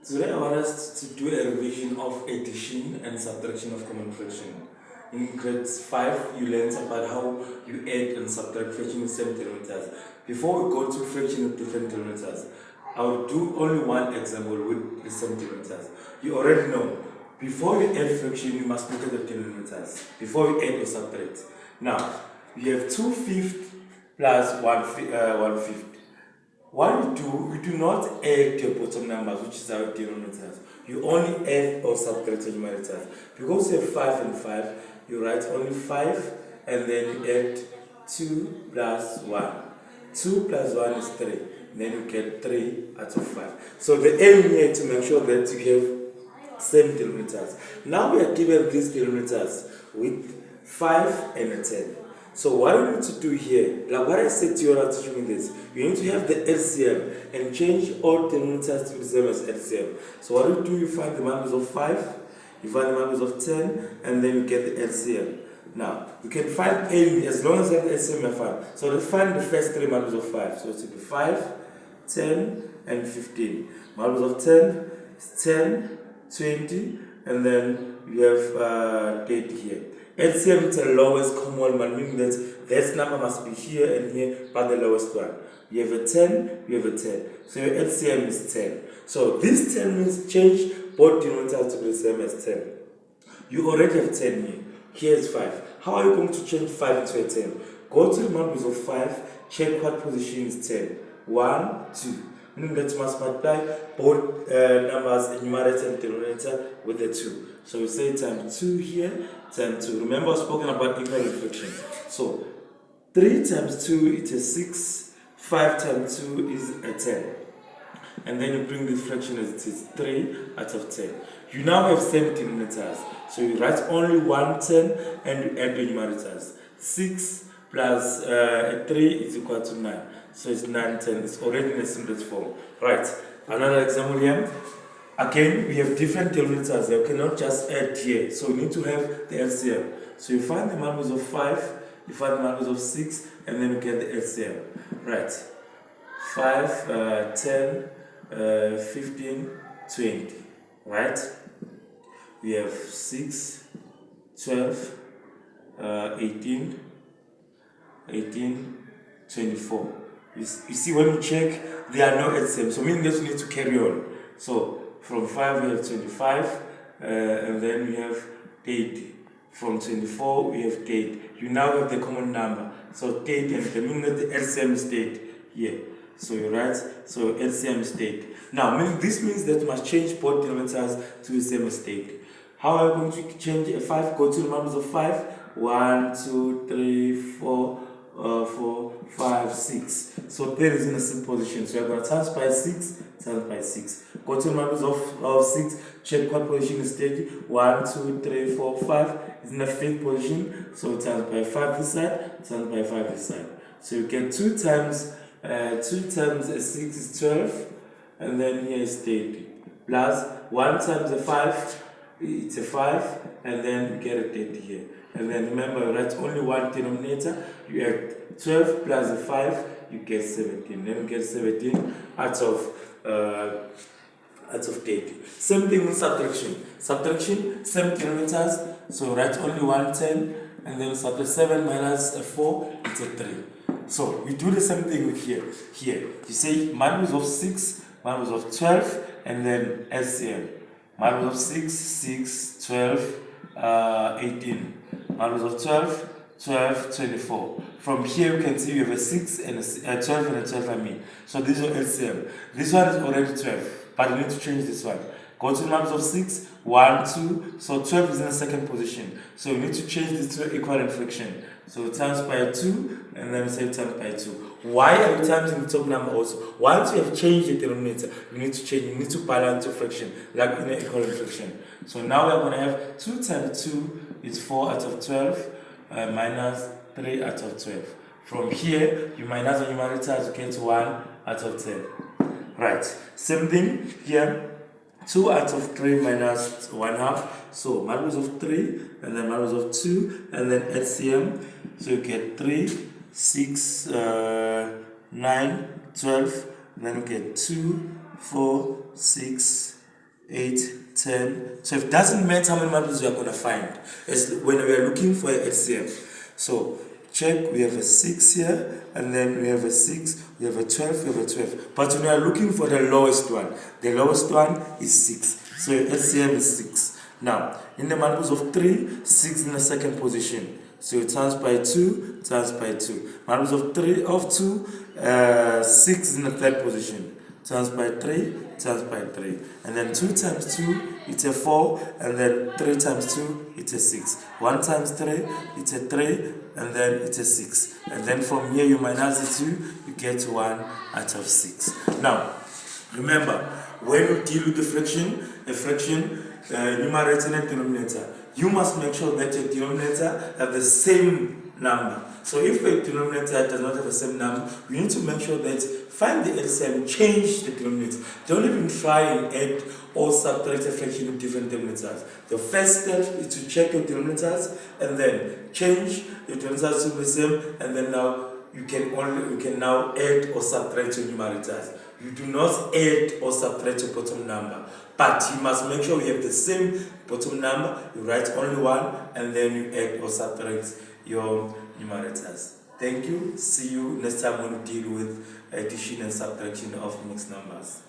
Today I want us to do a revision of addition and subtraction of common fraction. In grade 5, you learned about how you add and subtract fraction with same denominators. Before we go to fraction with different denominators, I will do only one example with the same denominators. You already know, before you add fraction, you must look at the denominators, before you add or subtract. Now, you have 2/5 plus 1/5. What you do not add your bottom numbers, which is our denominators. You only add or subtract your numerators. Because you have 5 and 5, you write only 5 and then you add 2 plus 1. 2 plus 1 is 3. Then you get 3 out of 5. So the aim here is to make sure that you have same denominators. Now we are given these denominators with 5 and a 10. So what you need to do here, like what I said to you when teaching this, you need to have the LCM and change all denominators to be the same as LCM. So what you do, you find the values of 5, you find the values of 10, and then you get the LCM. Now, you can find any, as long as you have the LCM, you find. So let's find the first three values of 5. So it will be 5, 10, and 15. Values of 10 is 10, 20, and then you have 30 here. LCM is the lowest common one, meaning that this number must be here and here, but the lowest one. You have a 10, you have a 10. So your LCM is 10. So this 10 means change both denominators to be the same as 10. You already have 10 here. Here is 5. How are you going to change 5 into a 10? Go to the multiples of 5, check what position is 10. 1, 2. Meaning that you must multiply both numbers, numerator and denominator, with the 2. So we say times 2 here, times 2. Remember, I've spoken about equal fraction. So 3 times 2 is a 6, 5 times 2 is a 10. And then you bring this fraction as it is, 3 out of 10. You now have same denominators. So you write only 1 10 and you add the numerators. 6 plus 3 is equal to 9. So it's 9 10. It's already in the simplest form. Right. Another example here. Again, we have different denominators. You cannot just add here. So we need to have the LCM. So you find the values of 5, you find the values of 6, and then you get the LCM. Right. 5, 10, 15, 20. Right? We have 6, 12, 18, 24. You see, when you check, there are no LCM. So meaning that you need to carry on. So from 5 we have 25, and then we have 80. From 24 we have 30. You now have the common number. So 30, and the meaning that the LCM is 30 here. So you write, so LCM is 30. Now, this means that you must change both denominators to the same as 30. How are you going to change a 5? Go to the numbers of 5. 1, 2, 3, 4, 5, 6. So 30 is in the same position. So you're going to times by 6, times by 6. Go to the numbers of 6. Check what position is 30. 1, 2, 3, 4, 5 is in the 5th position. So times by 5 this side, times by 5 this side. So you get 2 times 6 is 12, and then here is 30. Plus 1 times a 5, it's a 5, and then you get a 30 here. And then remember, you write only one denominator. You add 12 plus a 5, you get 17. Then you get 17 out of 30. Same thing with subtraction. Subtraction, same denominators. So write only 110, and then subtract 7 minus a 4, it's a 3. So we do the same thing with here. Here, you say multiples of 6, multiples of 12, and then LCM. Multiples of 6, 6, 12, 18. Multiples of 12, 12, 24. From here you can see you have a 6 and a 12 and a 12, I mean. So this is your LCM. This one is already 12, but you need to change this one. Go to the multiples of 6, 1, 2. So 12 is in the second position. So you need to change this to equal fraction. So times by 2, and then we say times by 2. Why are we times in the top number also? Once you have changed the denominator, you need to balance your fraction, like in an equal fraction. So now we're going to have 2 times 2 is 4 out of 12, minus 3 out of 12. From here, you minus the numerator to get 1 out of 10. Right, same thing here. 2 out of 3 minus 1 half. So multiples of 3, and then multiples of 2, and then LCM. So you get 3, 6, 9, 12, and then you get 2, 4, 6, 8, 10, 12. Doesn't matter how many multiples we are going to find. It's when we are looking for an LCM. So check, we have a 6 here, and then we have a 6, we have a 12, we have a 12. But when we are looking for the lowest one is 6. So LCM is 6. Now, in the multiples of 3, 6 in the second position. So times by 2, times by 2. Multiples of 3 of 2, 6 in the third position. Times by 3, times by 3. And then 2 times 2, it's a 4. And then 3 times 2, it's a 6. 1 times 3, it's a 3. And then it's a 6. And then from here, you minus the 2, you get 1 out of 6. Now, remember, when you deal with a fraction, numerator and denominator, you must make sure that your denominator have the same number. So if a denominator does not have the same number, you need to make sure that find the LCM, change the denominator. Don't even try and add or subtract a fraction with different denominators. The first step is to check your denominators and then change your denominators to the same, and then now you can now add or subtract your numerators. You do not add or subtract your bottom number, but you must make sure you have the same bottom number. You write only one, and then you add or subtract your numerators. Thank you. See you next time when we deal with addition and subtraction of mixed numbers.